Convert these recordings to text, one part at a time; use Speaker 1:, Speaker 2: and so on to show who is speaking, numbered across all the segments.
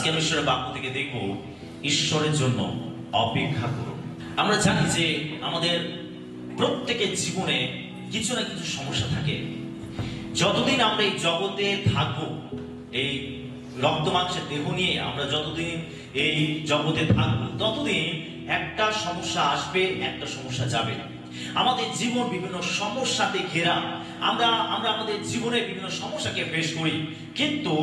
Speaker 1: আজকে আমি ঈশ্বরের বাক্য থেকে দেখব ঈশ্বরের জন্য অপেক্ষা করুন। আমরা জানি যে আমাদের প্রত্যেকের জীবনে কিছু না কিছু সমস্যা থাকে। যতদিন আমরা এই জগতে থাকবো, এই রক্ত মাংসের দেহ নিয়ে আমরা যতদিন এই জগতে থাকবো, ততদিন একটা সমস্যা আসবে, একটা সমস্যা যাবে। আমাদের জীবন বিভিন্ন সমস্যাতে ঘেরা। আমরা আমাদের জীবনে বিভিন্ন সমস্যাকে ফেস করি, কিন্তু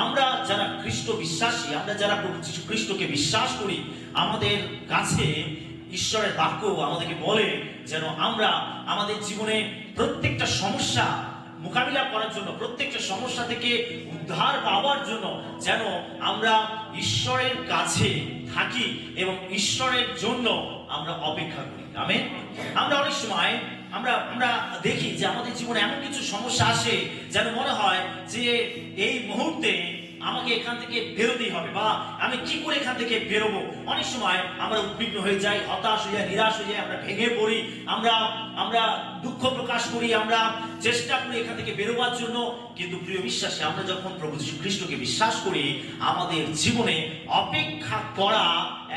Speaker 1: আমরা যারা খ্রিস্ট বিশ্বাসী, আমরা যারা প্রভু যীশু খ্রিস্টকে বিশ্বাস করি, আমাদের কাছে ঈশ্বরের বাক্য আমাদেরকে বলে যেন আমরা আমাদের জীবনে প্রত্যেকটা সমস্যা মোকাবিলা করার জন্য, প্রত্যেকটা সমস্যা থেকে উদ্ধার পাওয়ার জন্য যেন আমরা ঈশ্বরের কাছে থাকি এবং ঈশ্বরের জন্য আমরা অপেক্ষা করি। আমেন। আমরা অনেক সময় আমরা দেখি যে আমাদের জীবনে এমন কিছু সমস্যা আসে যেন মনে হয় যে এই মুহূর্তে আমাকে এখান থেকে বেরোতেই হবে, বা আমি কি করে এখান থেকে বেরোবো। অনেক সময় আমরা উদ্বিগ্ন হয়ে যাই, হতাশ হয়ে যাই, নিরাশ হয়ে যাই, আমরা ভেঙে পড়ি, আমরা দুঃখ প্রকাশ করি, আমরা চেষ্টা করি এখান থেকে বেরোবার জন্য। কিন্তু প্রিয় বিশ্বাসী, আমরা যখন প্রভু যীশু খ্রিস্টকে বিশ্বাস করি, আমাদের জীবনে অপেক্ষা করা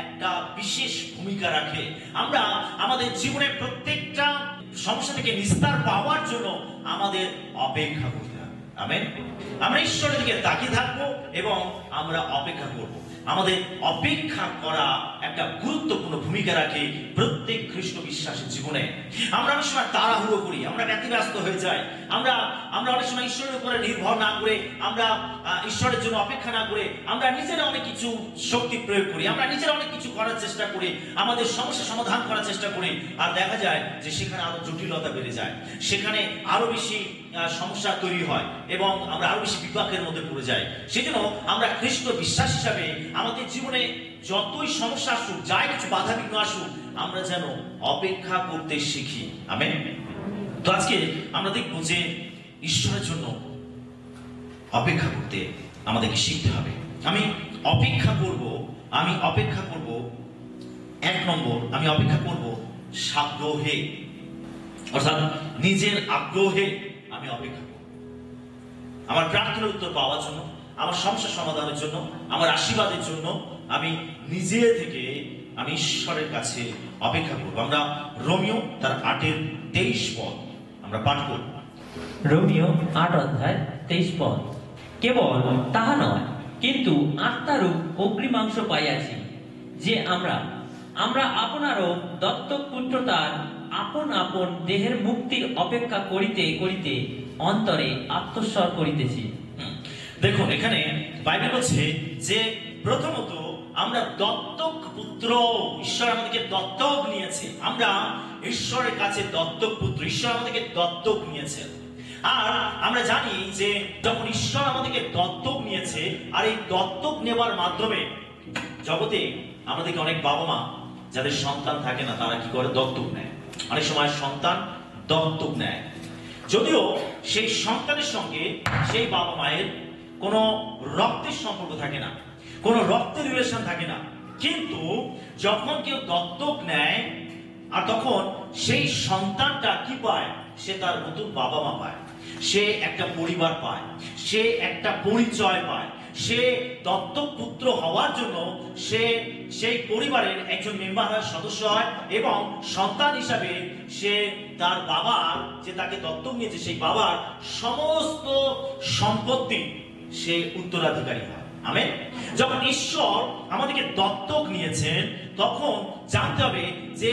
Speaker 1: একটা বিশেষ ভূমিকা রাখে। আমরা আমাদের জীবনে প্রত্যেকটা সমস্যা থেকে নিস্তার পাওয়ার জন্য আমাদের অপেক্ষা করতে হবে। আমেন। আমরা ঈশ্বরের দিকে তাকিয়ে থাকবো এবং আমরা অপেক্ষা করব। আমাদের অপেক্ষা করা একটা গুরুত্বপূর্ণ ভূমিকা রাখে প্রত্যেক খ্রিস্ট বিশ্বাসের জীবনে। আমরা অনেক সময় তাড়াহুড়ো করি, আমরা ব্যতিব্যস্ত হয়ে যাই, আমরা অনেক সময় ঈশ্বরের উপরে নির্ভর না করে, আমরা ঈশ্বরের জন্য অপেক্ষা না করে আমরা নিজেরা অনেক কিছু শক্তি প্রয়োগ করি, আমরা নিজেরা অনেক কিছু করার চেষ্টা করি, আমাদের সমস্যা সমাধান করার চেষ্টা করি। আর দেখা যায় যে সেখানে আরো জটিলতা বেড়ে যায়, সেখানে আরো বেশি সমস্যা তৈরি হয় এবং আমরা আরো বেশি বিপাকের মধ্যে পড়ে যাই। সেজন্য আমরা খ্রিস্ট বিশ্বাস হিসাবে আমাদের জীবনে যতই সমস্যা আসুক, যাই কিছু বাধা বিঘ্ন আসুক, আমরা যেন অপেক্ষা করতে শিখি। আমেন। তো আজকে আমরা দেখবো যে ঈশ্বরের জন্য অপেক্ষা করতে আমাদেরকে শিখতে হবে। আমি অপেক্ষা করব 1 নম্বর, আমি অপেক্ষা করব সাগ্রহে, অর্থাৎ নিজের আগ্রহে আমি অপেক্ষা করব। আমার প্রার্থনার উত্তর পাওয়ার জন্য, আমার সমস্যা সমাধানের জন্য, আমার আশীর্বাদের জন্য আমি নিজে থেকে আমি ঈশ্বরের কাছে অপেক্ষা করব। আমরা রোমিও তার 8:23 পদ আমরা পাঠ করব।
Speaker 2: রোমিও 8 অধ্যায় 23 পদ। কেবল তাহা নয়, কিন্তু আত্মারূপ অগ্নিমাংস পাইয়াছি, যে আমরা আপনারও দত্তক পুত্রতার আপন আপন দেহের মুক্তির অপেক্ষা করিতে করিতে অন্তরে আত্মস্বর করিতেছি।
Speaker 1: দেখুন, এখানে বাইবেল বলছে যে প্রথমত আমরা দত্তক পুত্র, ঈশ্বর আমাদেরকে দত্তক নিয়েছে, আমরা ঈশ্বরের কাছে দত্তক পুত্র, ঈশ্বর আমাদেরকে দত্তক নিয়েছে। আর আমরা জানি যে যখন ঈশ্বর আমাদেরকে দত্তক নিয়েছে, আর এই দত্তক নেবার মাধ্যমে জগতে আমাদেরকে অনেক বাবা মা যাদের সন্তান থাকে না, তারা কি করে? দত্তক নেয়। অনেক সময় সন্তান দত্তক নেয়, যদিও সেই সন্তানের সঙ্গে সেই বাবা মায়ের কোনো রক্তের সম্পর্ক থাকে না, কোনো রক্তের রিলেশন থাকে না। কিন্তু যখন কেউ দত্তক নেয়, আর তখন সেই সন্তানটা কি পায়? সে তার নতুন বাবা মা পায়, সে একটা পরিবার পায়, সে একটা পরিচয় পায়। সে দত্তক পুত্র হওয়ার জন্য সে সেই পরিবারের একজন মেম্বার হয়, সদস্য হয়, এবং সন্তান হিসাবে সে তার বাবার, যে তাকে দত্তক নিয়েছে, সেই বাবার সমস্ত সম্পত্তি সে উত্তরাধিকারী হয়। আমেন। যখন ঈশ্বর আমাদেরকে দত্তক নিয়েছেন, তখন জানতে হবে যে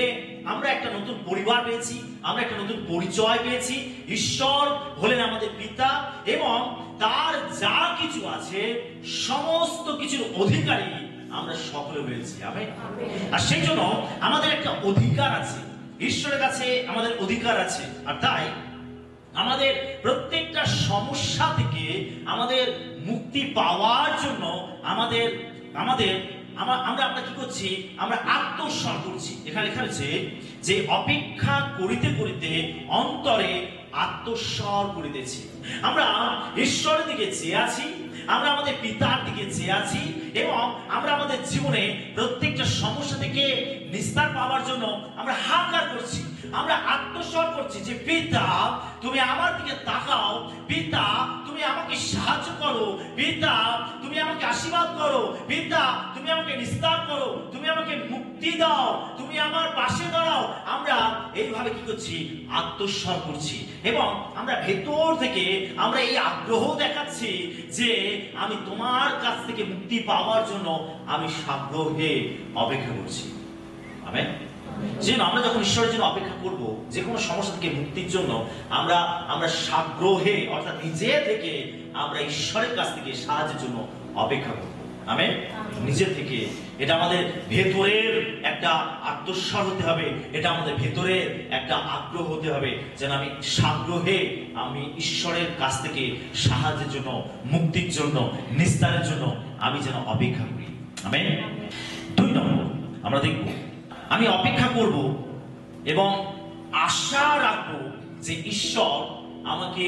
Speaker 1: আমরা একটা নতুন পরিবার পেয়েছি, আমরা একটা নতুন পরিচয় পেয়েছি। ঈশ্বর হলেন আমাদের পিতা এবং তার যা কিছু আছে সমস্ত কিছুর অধিকারী আমরা সকলে হয়েছি। আমেন। আর সেই জন্য আমাদের একটা অধিকার আছে, ঈশ্বরের কাছে আমাদের অধিকার আছে। আর তাই আমাদের প্রত্যেকটা সমস্যা থেকে আমাদের মুক্তি পাওয়ার জন্য আমরা কি করছি? আমরা আত্মস্বর করছি। এখানে লেখা আছে যে অপেক্ষা করিতে করিতে অন্তরে আত্মস্বর করিতেছি। আমরা ঈশ্বরের দিকে চেয়ে আছি, আমরা আমাদের পিতার দিকে চেয়ে আছি, এবং আমরা আমাদের জীবনে প্রত্যেকটা সমস্যা থেকে নিস্তার পাওয়ার জন্য আমরা হাহাকার করছি, আমরা আত্মস্বর করছি যে পিতা তুমি আমার দিকে তাকাও। পিতা, তুমি আমাকে সাহায্য করো। পিতা, তুমি আমাকে আশীর্বাদ করো। পিতা, তুমি আমাকে নিস্তার করো। তুমি আমাকে মুক্তি দাও। তুমি আমার পাশে দাঁড়াও। আমরা এইভাবে কি করছি? আত্মস্বর করছি, এবং আমরা ভেতর থেকে আমরা এই আগ্রহ দেখাচ্ছি যে আমি তোমার কাছ থেকে মুক্তি পাওয়ার জন্য আমি সাগ্রহে অপেক্ষা করছি। আমেন। যেন আমরা যখন ঈশ্বরের জন্য অপেক্ষা করব, যে কোনো সমস্যা থেকে মুক্তির জন্য আমরা সাগ্রহে, অর্থাৎ নিজে থেকে আমরা ঈশ্বরের কাছ থেকে সাহায্যের জন্য অপেক্ষা করব। আমেন। নিজে থেকে এটা আমাদের ভেতরের একটা আত্মস্বর হতে হবে, এটা আমাদের ভেতরের একটা আগ্রহ হতে হবে, যেন আমি সাগ্রহে আমি ঈশ্বরের কাছ থেকে সাহায্যের জন্য, মুক্তির জন্য, নিস্তারের জন্য আমি যেন অপেক্ষা করি। আমেন। 2 নম্বর আমরা দেখব, আমি অপেক্ষা করব এবং আশা রাখবো যে ঈশ্বর আমাকে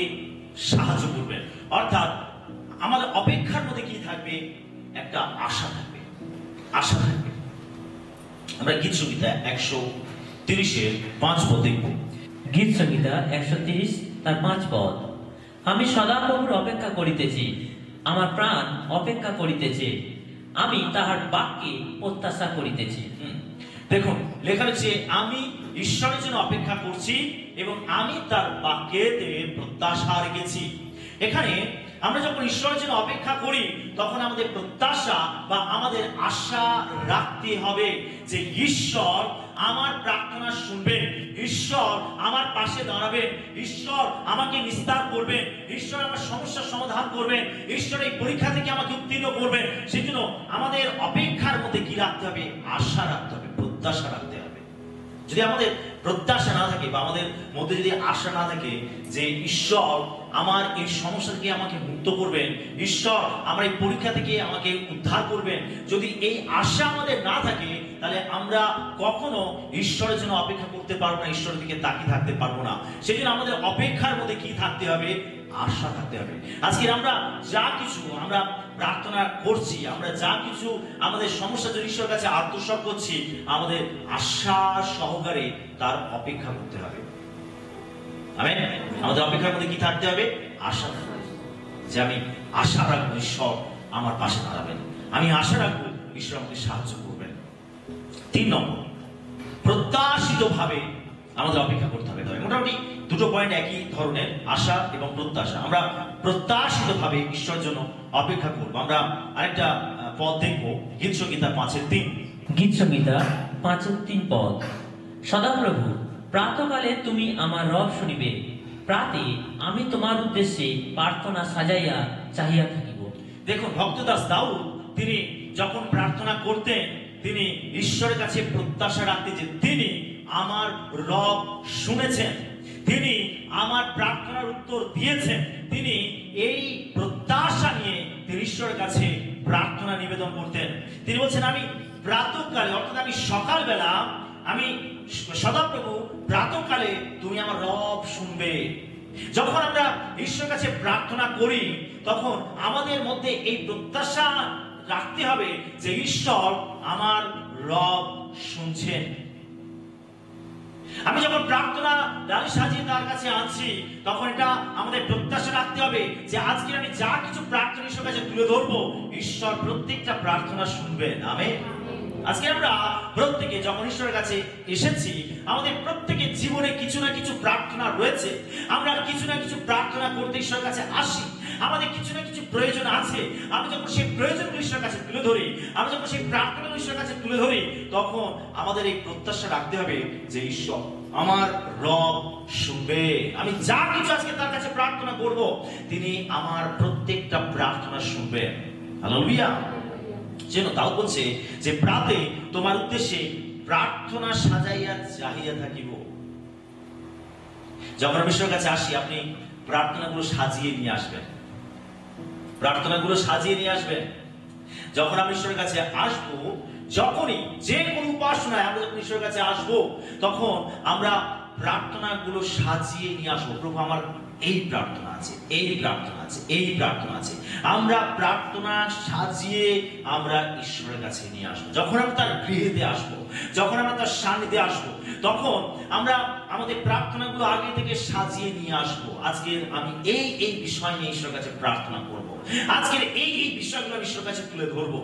Speaker 1: সাহায্য করবেন। অর্থাৎ আমাদের অপেক্ষার মধ্যে কি থাকবে? একটা আশা থাকবে, আশা থাকবে। আমরা গীত সংহিতা 130-5 পদ দেখব।
Speaker 2: গীত সংহিতা 130 তার 5 পদ। আমি সদাপ্রভুর অপেক্ষা করিতেছি, আমার প্রাণ অপেক্ষা করিতেছে, আমি তাহার বাক্যে প্রত্যাশা করিতেছি।
Speaker 1: দেখুন, লেখা রয়েছে আমি ঈশ্বরের জন্য অপেক্ষা করছি এবং আমি তার বাক্যেতে প্রত্যাশা রেখেছি। এখানে আমরা যখন ঈশ্বরের জন্য অপেক্ষা করি, তখন আমাদের প্রত্যাশা বা আমাদের আশা রাখতে হবে যে ঈশ্বর আমার প্রার্থনা শুনবেন, ঈশ্বর আমার পাশে দাঁড়াবেন, ঈশ্বর আমাকে নিস্তার করবেন, ঈশ্বর আমার সমস্যার সমাধান করবেন, ঈশ্বর এই পরীক্ষা থেকে আমাকে উত্তীর্ণ করবেন। সেজন্য আমাদের অপেক্ষার মধ্যে কি রাখতে হবে? আশা রাখতে হবে, প্রত্যাশা রাখতে হবে। যদি আমাদের প্রত্যাশা না থাকে বা আমাদের মধ্যে যদি আশা না থাকে যে ঈশ্বর আমার এই সমস্যা থেকে আমাকে মুক্ত করবেন, ঈশ্বর আমার এই পরীক্ষা থেকে আমাকে উদ্ধার করবেন, যদি এই আশা আমাদের না থাকে, তাহলে আমরা কখনো ঈশ্বরের জন্য অপেক্ষা করতে পারবো না, ঈশ্বরের দিকে তাকিয়ে থাকতে পারবো না। সেই জন্য আমাদের অপেক্ষার মধ্যে কি থাকতে হবে? আশা থাকতে হবে। আজকে আমরা যা কিছু আমরা প্রার্থনা করছি, আমরা যা কিছু আমাদের সমস্যা জন্য ঈশ্বরের কাছে আত্মস্বর করছি, আমাদের আশা সহকারে তার অপেক্ষা করতে হবে। আমেন। আমাদের অপেক্ষার মধ্যে কি থাকতে হবে? আশা থাকতে হবে, যে আমি আশা রাখবো ঈশ্বর আমার পাশে দাঁড়াবেন, আমি আশা রাখবো ঈশ্বর আমাকে সাহায্য করবেন। 3 নম্বর, প্রত্যাশিত ভাবে আমাদের অপেক্ষা করতে হবে। মোটামুটি 2টো পয়েন্ট একই ধরনের, আশা এবং প্রত্যাশা। আমরা প্রত্যাশিত ভাবে ঈশ্বরের জন্য অপেক্ষা করবো। আমরা আরেকটা পদ দেখবো, গীত সংহিতা 5-3।
Speaker 2: গীত সংহিতা 5-3 পদ। সদাপ্রভু, প্রাতকালে তুমি আমার রব শুনিবে, প্রাতে আমি তোমার উদ্দেশ্যে প্রার্থনা সাজাইয়া চাহিয়া থাকিব।
Speaker 1: দেখুন, ভক্তদাস দাউদ তিনি যখন প্রার্থনা করতেন, তিনি ঈশ্বরের কাছে প্রত্যাশা রাখতেন যে তিনি আমার রব শুনেছেন, তিনি আমার প্রার্থনার উত্তর দিয়েছেন। তিনি এই প্রত্যাশা নিয়ে তিনি ঈশ্বরের কাছে প্রার্থনা নিবেদন করতেন। তিনি বলছেন, আমি প্রাতঃকালে, অর্থাৎ আমি সকালবেলা, আমি সদাপ্রভু প্রাতঃকালে তুমি আমার রব শুনবে। যখন আমরা ঈশ্বরের কাছে প্রার্থনা করি, তখন আমাদের মধ্যে এই প্রত্যাশা রাখতে হবে যে ঈশ্বর আমার রব শুনছেন। আমি যখন প্রার্থনা ডালি সাজিয়ে তার কাছে আনছি, তখন এটা আমাদের প্রত্যাশা রাখতে হবে যে আজকে আমি যা কিছু প্রার্থনা ঈশ্বরের কাছে তুলে ধরবো, ঈশ্বর প্রত্যেকটা প্রার্থনা শুনবেন। আমেন। আজকে আমরা প্রত্যেকে যখন ঈশ্বরের কাছে এসেছি, আমাদের প্রত্যেকের জীবনে কিছু না কিছু প্রার্থনা রয়েছে। আমরা কিছু না কিছু প্রার্থনা করতে ঈশ্বরের কাছে আসি, আমাদের কিছু না কিছু প্রয়োজন আছে। আমি যখন সেই প্রয়োজনগুলো ঈশ্বরের কাছে তুলে ধরি, আমি যখন সেই প্রার্থনাগুলো ঈশ্বরের কাছে তুলে ধরি, তখন আমাদের এই প্রত্যাশা রাখতে হবে যে ঈশ্বর আমার রব শুনবে। আমি যা কিছু আজকে তার কাছে প্রার্থনা করব, তিনি আমার প্রত্যেকটা প্রার্থনা শুনবেন। হালেলুয়া। যেন তাও বলছে যে প্রাতে তোমার উদ্দেশ্যে প্রার্থনা সাজাইয়া চাহিয়া থাকিব। যখন আমি ঈশ্বরের কাছে আসি, আপনি প্রার্থনাগুলো সাজিয়ে নিয়ে আসবেন, প্রার্থনাগুলো সাজিয়ে নিয়ে আসবেন। যখন আমি ঈশ্বরের কাছে আসবো, যখনই যে কোনো উপাসনায় আমরা যখন ঈশ্বরের কাছে আসবো, তখন আমরা প্রার্থনাগুলো সাজিয়ে নিয়ে আসবো। প্রভু আমার এই প্রার্থনা আছে, এই প্রার্থনা আছে, এই প্রার্থনা আছে। আমরা প্রার্থনা সাজিয়ে আমরা ঈশ্বরের কাছে নিয়ে আসবো। যখন আমরা তার গৃহেতে আসবো, যখন আমরা তার সান্নিধ্যে আসবো, তখন আমরা আমাদের প্রার্থনাগুলো আগে থেকে সাজিয়ে নিয়ে আসবো। আজকের আমি এই বিষয় নিয়ে ঈশ্বরের কাছে প্রার্থনা করব। আজকের এই বিষয়গুলো আমি ঈশ্বরের কাছে তুলে ধরবো।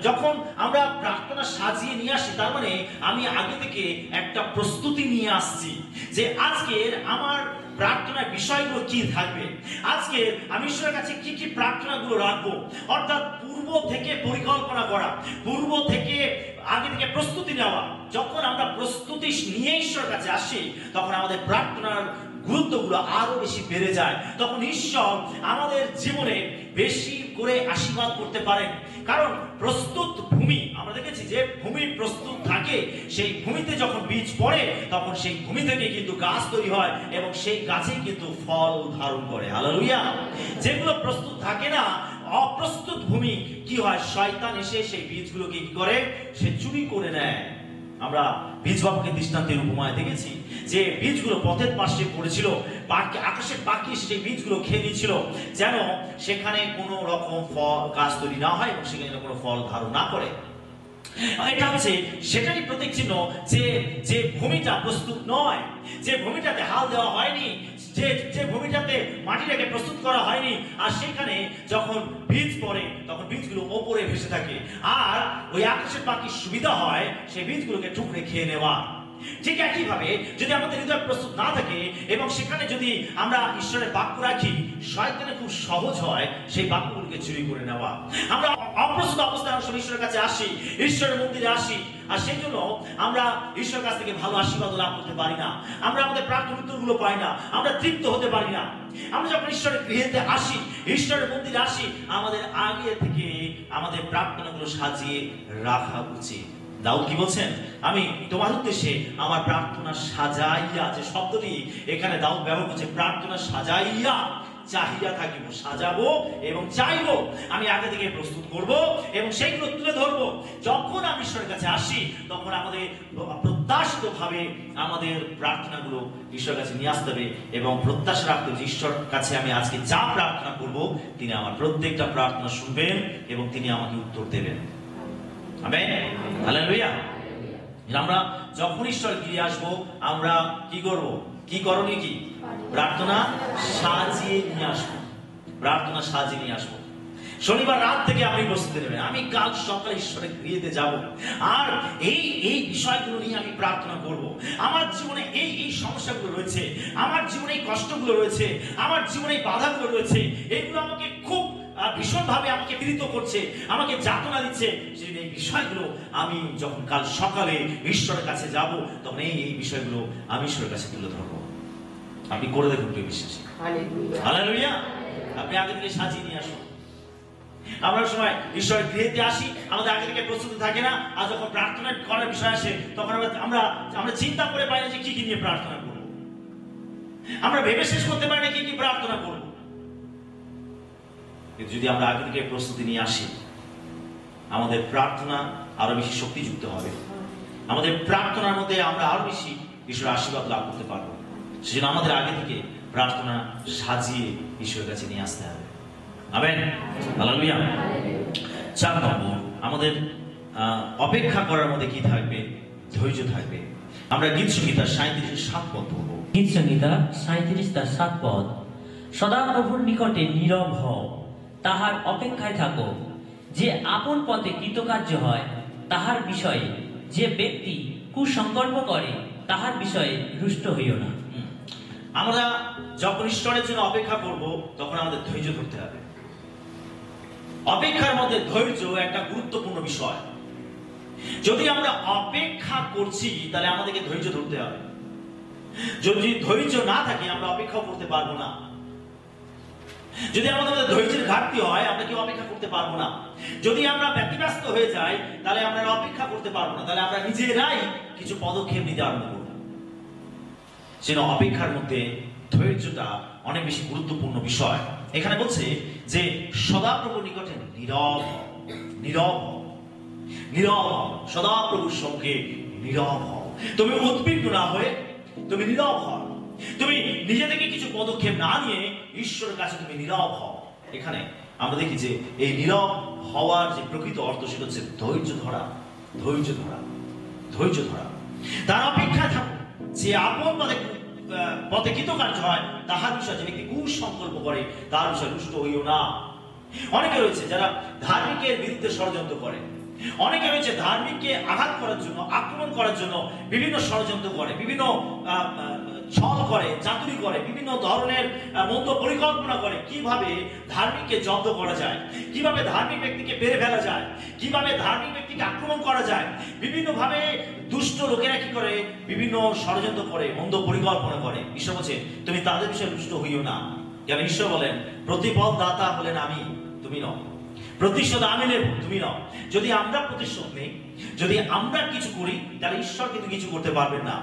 Speaker 1: যখন আমরা প্রার্থনা সাজিয়ে নিয়ে আসি, তার মানে আমি আগে থেকে একটা প্রস্তুতি নিয়ে আসছি যে আজকের আমার প্রার্থনার বিষয়গুলো কি থাকবে, আজকে আমি ঈশ্বরের কাছে কি কি প্রার্থনাগুলো রাখবো। অর্থাৎ পূর্ব থেকে পরিকল্পনা করা, পূর্ব থেকে আগে থেকে প্রস্তুতি নেওয়া। যখন আমরা প্রস্তুতি নিয়ে ঈশ্বরের কাছে আসি, তখন আমাদের প্রার্থনার গুরুত্বগুলো আরো বেশি বেড়ে যায়। তখন ঈশ্বর আমাদের জীবনে বেশি করে আশীর্বাদ করতে পারেন। কারণ প্রস্তুত ভূমি, আমরা দেখেছি যে ভূমি প্রস্তুত থাকে, সেই ভূমিতে যখন বীজ পড়ে তখন সেই ভূমি থেকে কিন্তু গাছ তৈরি হয় এবং সেই গাছেই কিন্তু ফল ধারণ করে। হালেলুয়া। যেগুলো প্রস্তুত থাকে না, অপ্রস্তুত ভূমি কি হয়, শয়তান এসে সেই বীজগুলোকে কি করে, সে চুরি করে নেয়। আমরা বীজ বাবাকে দৃষ্টান্তের উপমায় দেখেছি যে বীজগুলো পথের পাশে পড়েছিল, আকাশের পাখি সেই বীজগুলো খেয়ে নিয়েছিল, যেন সেখানে কোনো রকম ফল গাছ তৈরি না হয় এবং সেখানে কোনো ফল ধারণ না করে। এটা হচ্ছে সেটারই প্রতীক চিহ্ন যে ভূমিটা প্রস্তুত নয়, যে ভূমিটাতে হাল দেওয়া হয়নি, যে ভূমিটাতে মাটিটাকে প্রস্তুত করা হয়নি। আর সেখানে যখন বীজ পড়ে তখন বীজগুলো ওপরে ভেসে থাকে, আর ওই আকাশের পাখির সুবিধা হয় সেই বীজগুলোকে টুকরে খেয়ে নেওয়া। ঠিক একইভাবে যদি আমাদের হৃদয় প্রস্তুত না থাকে এবং সেখানে যদি আমরা ঈশ্বরের বাক্য রাখি, শয়তানের খুব সহজ হয় সেই বাক্যগুলোকে চুরি করে নেওয়া। আমরা অপ্রস্তুত অবস্থায় অনেক সময় ঈশ্বরের কাছে আসি, ঈশ্বরের মন্দিরে আসি, আর সেই জন্য আমরা ঈশ্বরের কাছ থেকে ভালো আশীর্বাদ লাভ করতে পারি না। আমরা আমাদের প্রার্থনার উত্তরগুলো পাই না, আমরা তৃপ্ত হতে পারি না। আমরা যখন ঈশ্বরের গৃহেতে আসি, ঈশ্বরের মন্দিরে আসি, আমাদের আগে থেকে আমাদের প্রার্থনাগুলো সাজিয়ে রাখা উচিত। দাউদ কি বলছেন, আমি তোমার উদ্দেশ্যে আমার প্রার্থনা সাজাইয়া, যে শব্দটি এখানে দাউদ ব্যবহার করছে, প্রার্থনা সাজাইয়া চাহিদা থাকিব, সাজাবো এবং চাইবো। আমি আগে থেকে প্রস্তুত করব এবং সেইগুলো তুলে ধরবো। যখন আমি ঈশ্বরের কাছে আসি, তখন আমাদের প্রত্যাশিত ভাবে আমাদের প্রার্থনাগুলো ঈশ্বরের কাছে নিয়ে আসতে হবে এবং প্রত্যাশা রাখতে হবে যে ঈশ্বরের কাছে আমি আজকে যা প্রার্থনা করব, তিনি আমার প্রত্যেকটা প্রার্থনা শুনবেন এবং তিনি আমাকে উত্তর দেবেন। Amen, hallelujah. আমরা যখন ঈশ্বর গিয়ে আসবো, আমরা কি করব, কি করণীয় কি, প্রার্থনা সাজিয়ে নিয়ে আসবো, প্রার্থনা সাজিয়ে নিয়ে আসবো। শনিবার রাত থেকে আপনি প্রস্তুতি নেবেন, আমি কাল সকালে ঈশ্বরের গৃহেতে যাব, আর এই বিষয়গুলো নিয়ে আমি প্রার্থনা করব। আমার জীবনে এই সমস্যাগুলো রয়েছে, আমার জীবনে এই কষ্টগুলো রয়েছে, আমার জীবনে এই বাধাগুলো রয়েছে, এগুলো আমাকে খুব ভীষণভাবে আমাকে পীড়িত করছে, আমাকে যাতনা দিচ্ছে। এই বিষয়গুলো আমি যখন কাল সকালে ঈশ্বরের কাছে যাব, তখন এই বিষয়গুলো আমি ঈশ্বরের কাছে তুলে ধরবো। আপনি করে দেখুন, প্রিয় বিশ্বাসী। হালেলুয়া। আপনি আগে থেকে সাজিয়ে নিয়ে আসুন। আমরা সময় ঈশ্বরের গৃহেতে আসি, আমাদের আগে থেকে প্রস্তুতি থাকে না, আর যখন প্রার্থনা করার বিষয় আসে, তখন আমরা চিন্তা করে পাই না যে কি কি নিয়ে প্রার্থনা করব। আমরা ভেবে শেষ করতে পারি না কি কি প্রার্থনা করব। যদি আমরা আগে থেকে প্রস্তুতি নিয়ে আসি, আমাদের প্রার্থনা আরো বেশি শক্তিযুক্ত হবে, আমাদের প্রার্থনার মধ্যে আমরা আরো বেশি ঈশ্বরের আশীর্বাদ লাভ করতে পারবো। সেজন্য আমাদের আগে থেকে প্রার্থনা সাজিয়ে ঈশ্বরের কাছে নিয়ে আসতে হবে। Amen, hallelujah. 4 নম্বর, আমাদের অপেক্ষা করার মধ্যে কি থাকবে, ধৈর্য থাকবে। আমরা গীত সংহিতা 37:7 পদ পড়ব।
Speaker 2: গীত সংহিতা 37:7 পদ। সদা প্রভুর নিকটে নীরব হও, তাহার অপেক্ষায় থাকো। যে আপন পথে কৃতকার্য হয়, তাহার বিষয়ে, যে ব্যক্তি কুসংকল্প করে, তাহার বিষয়ে রুষ্ট হইও না।
Speaker 1: আমরা যখন ঈশ্বরের জন্য অপেক্ষা করব, তখন আমাদের ধৈর্য ধরতে হবে। অপেক্ষার মধ্যে ধৈর্য একটা গুরুত্বপূর্ণ বিষয়। যদি আমরা অপেক্ষা করছি, তাহলে আমাদেরকে ধৈর্য ধরতে হবে। যদি ধৈর্য না থাকে, আমরা অপেক্ষা করতে পারবো না। যদি আমাদের ধৈর্যের ঘাটতি হয়, আমরা কেউ অপেক্ষা করতে পারবো না। যদি আমরা ব্যতিব্যস্ত হয়ে যাই, তাহলে আমরা অপেক্ষা করতে পারবো না, তাহলে আমরা নিজেরাই কিছু পদক্ষেপ নিতে আরম্ভ করবো। সেটা অপেক্ষার মধ্যে ধৈর্যটা অনেক বেশি গুরুত্বপূর্ণ বিষয়। এখানে বলছে যে সদাপ্রভুর নিকটে নীরব, নীরব, নীরব, সদাপ্রভুর সঙ্গে নীরব হও। তুমি উদ্বিগ্ন না হয়ে তুমি নীরব হও। তুমি নিজে থেকে কিছু পদক্ষেপ না নিয়ে ঈশ্বরের কাছে তুমি নীরব হও। এখানে আমরা দেখি যে এই নীরব হওয়ার যে প্রকৃত অর্থ সেটা হচ্ছে ধৈর্য ধরা, ধৈর্য ধরা, ধৈর্য ধরা। তার অপেক্ষায় থাকো। যে আপন পথে কৃতকার্য হয় তাহার বিষয়ে যে ব্যক্তি কুসংকল্প করে তার বিষয়ে রুষ্ট হইও না। অনেকে রয়েছে যারা ধার্মিকের বিরুদ্ধে ষড়যন্ত্র করে, অনেকে রয়েছে ধার্মিককে আঘাত করার জন্য, আক্রমণ করার জন্য বিভিন্ন ষড়যন্ত্র করে, বিভিন্ন ছল করে, চাতুরি করে, বিভিন্ন ধরনের মন্দ পরিকল্পনা করে কিভাবে ধার্মিককে জব্দ করা যায়, কিভাবে ধার্মিক ব্যক্তিকে বেড়ে ফেলা যায়, কিভাবে ধার্মিক ব্যক্তিকে আক্রমণ করা যায়। বিভিন্ন ভাবে দুষ্ট লোকেরা কি করে, বিভিন্ন ষড়যন্ত্র করে, মন্দ পরিকল্পনা করে। ঈশ্বর বলছে তুমি তাদের বিষয়ে দুষ্ট হইও না। যেন ঈশ্বর বলেন প্রতিফল দাতা হলেন আমি, তুমি নও। প্রতিশোধ আমি নেব, তুমি নও। যদি আমরা প্রতিশোধ নেই, যদি আমরা কিছু করি, তাহলে ঈশ্বর কিন্তু কিছু করতে পারবেন না।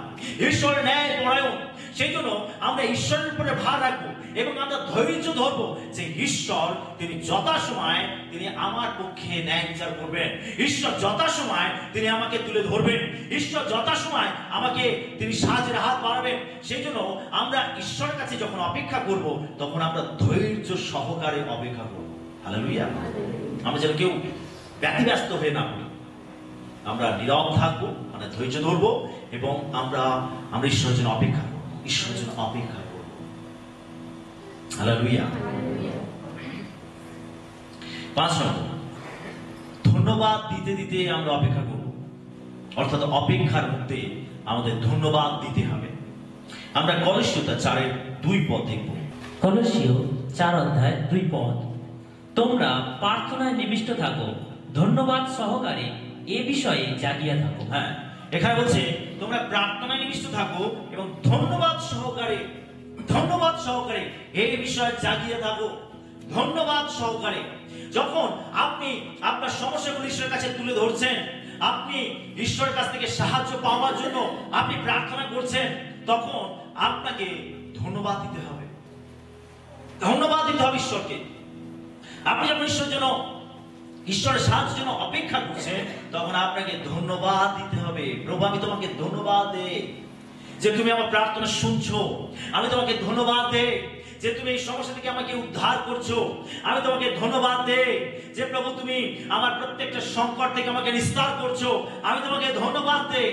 Speaker 1: ঈশ্বর ন্যায় পরায়ণ। সেই জন্য আমরা ঈশ্বরের উপরে ভার রাখবো এবং আমরা ধৈর্য ধরবো যে ঈশ্বর তিনি যথাসময় তিনি আমার পক্ষে ন্যায় বিচার করবেন। ঈশ্বর যথাসময় তিনি আমাকে তুলে ধরবেন। ঈশ্বর যথাসময় আমাকে তিনি সাহায্যের হাত বাড়াবেন। সেই জন্য আমরা ঈশ্বরের কাছে যখন অপেক্ষা করব, তখন আমরা ধৈর্য সহকারে অপেক্ষা করব। হালেলুয়া। আমরা যেন কেউ ব্যতিব্যস্ত হয়ে না পড়ি। আমরা নীরব থাকবো, মানে ধৈর্য ধরবো এবং আমরা ঈশ্বরের জন্য অপেক্ষা করবো, ঈশ্বরের জন্য অপেক্ষা করবো। হালেলুয়া। 5 নম্বর, ধন্যবাদ দিতে দিতে আমরা অপেক্ষা করব। অর্থাৎ অপেক্ষার মধ্যে আমাদের ধন্যবাদ দিতে হবে। আমরা কলসীয় 4:2 পদ দেখব।
Speaker 2: কলসীয় 4:2 তোমরা প্রার্থনায় নিবিষ্ট থাকো, ধন্যবাদ সহকারে এ বিষয়ে জাগিয়া থাকো।
Speaker 1: হ্যাঁ, এখানে বলছে তোমরা প্রার্থনায় নিবিষ্ট থাকো এবং ধন্যবাদ সহকারে এই বিষয়ে জাগিয়ে থাকো। ধন্যবাদ সহকারে। যখন আপনি আপনার সমস্যাগুলো ঈশ্বরের কাছে তুলে ধরছেন, আপনি ঈশ্বরের কাছ থেকে সাহায্য পাওয়ার জন্য আপনি প্রার্থনা করছেন, তখন আপনাকে ধন্যবাদ দিতে হবে। ধন্যবাদ দিতে হবে ঈশ্বরকে। আপনি যখন ঈশ্বরের সাহায্যের জন্য অপেক্ষা করছেন, তখন আপনাকে ধন্যবাদ দিতে হবে। প্রভু, আমি তোমাকে ধন্যবাদ দেই যে তুমি আমার প্রার্থনা শুনছো। আমি তোমাকে ধন্যবাদ দেই যে তুমি এই সমস্যা থেকে আমাকে উদ্ধার করছো। আমি তোমাকে ধন্যবাদ দেই যে প্রভু তুমি আমার প্রত্যেকটা সংকট থেকে আমাকে নিস্তার করছো। আমি তোমাকে ধন্যবাদ দেই।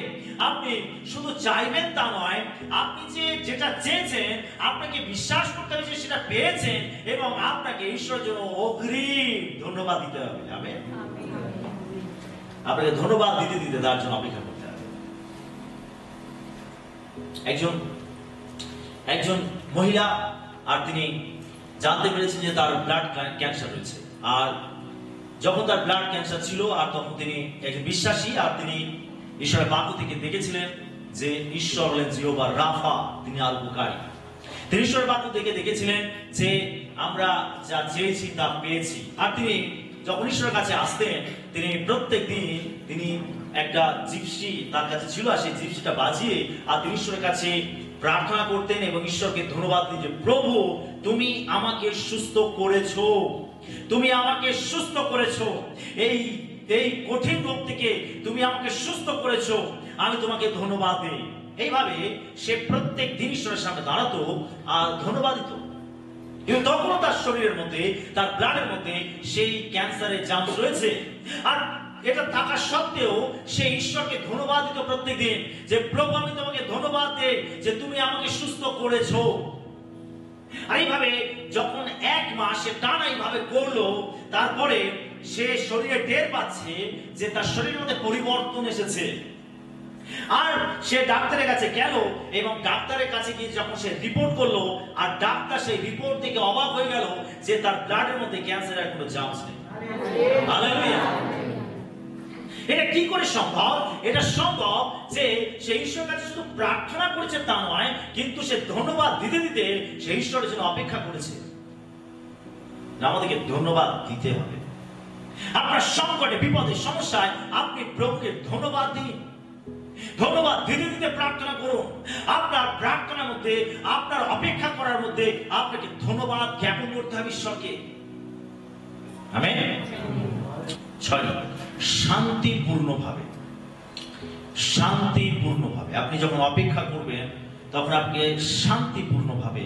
Speaker 1: আপনি শুধু চাইবেন তা নয়, আপনি যেটা চেয়েছেন আপনাকে বিশ্বাস করতে হবে যে সেটা পেয়েছেন এবং আপনাকে ঈশ্বরের জন্য অগ্রিম ধন্যবাদ দিতে হবে। আমেন। আপনাকে ধন্যবাদ দিতে দিতে তার জন্য অপেক্ষা করতে হবে। একজন মহিলা, আর তিনি জানতে পেরেছেন যে তার ব্লাড ক্যান্সার রয়েছে। আর যখন তার ব্লাড ক্যান্সার ছিল, আর তখন তিনি একজন বিশ্বাসী, আর তিনি ঈশ্বরের বাক্য থেকে দেখেছিলেন যে ঈশ্বর হলেন জিহোবা রাফা, তিনি আল-বুকারি। তিনি ঈশ্বরের বাক্য থেকে দেখেছিলেন যে আমরা যা চেয়েছি তা পেয়েছি। আর তিনি যখন ঈশ্বরের কাছে আসতেন, তিনি প্রত্যেক দিন তিনি একটা জিপসি তার কাছে ছিল, আর সেই জিপসিটা বাজিয়ে আর তিনি ঈশ্বরের কাছে প্রার্থনা করতেন এবং ঈশ্বরকে ধন্যবাদ দিতেন যে প্রভু তুমি আমাকে সুস্থ করেছো, তুমি আমাকে সুস্থ করেছো, এই কঠিন রোগ থেকে তুমি আমাকে সুস্থ করেছো, আমি তোমাকে ধন্যবাদ দিই। এইভাবে সে প্রত্যেক দিন ঈশ্বরের সামনে দাঁড়াতো আর ধন্যবাদ দিত। কিন্তু তখনও তার শরীরের মধ্যে, তার ব্লাডের মধ্যে সেই ক্যান্সারের জার্মস রয়েছে। আর এটা থাকা সত্ত্বেও সে ঈশ্বরকে ধন্যবাদ দিত প্রত্যেকদিন যে প্রভু আমি তোমাকে ধন্যবাদ দেই যে তুমি আমাকে সুস্থ করেছো। আর এইভাবে যখন 1 মাস সে টানা এইভাবে করলো, তারপরে সে শরীরে টের পাচ্ছে যে তার শরীরের মধ্যে পরিবর্তন এসেছে। আর সে ডাক্তারের কাছে গেল এবং ডাক্তারের কাছে গিয়ে যখন সে রিপোর্ট করলো, আর ডাক্তার সেই রিপোর্ট দেখে অবাক হয়ে গেল যে তার ব্লাডের মধ্যে ক্যান্সারের কোনো জার্মস নেই। হালেলুয়া। এটা কি করে সম্ভব? এটা সম্ভব যে সে ঈশ্বরের কাছে শুধু প্রার্থনা করেছে তা নয়, কিন্তু সে ধন্যবাদ দিতে দিতে সে ঈশ্বরের জন্য অপেক্ষা করেছে। আমাদেরকে ধন্যবাদ দিতে হবে। আপনার সংকটে, বিপদে, সমস্যায় আপনি প্রভুকে ধন্যবাদ দিন। ধন্যবাদ দিতে দিতে প্রার্থনা করুন। আপনার প্রার্থনার মধ্যে, আপনার অপেক্ষা করার মধ্যে আপনাকে ধন্যবাদ জ্ঞাপন করতে হবে ঈশ্বরকে। আমেন। 6 শান্তিপূর্ণভাবে। আপনি যখন অপেক্ষা করবেন তখন আপনাকে শান্তিপূর্ণভাবে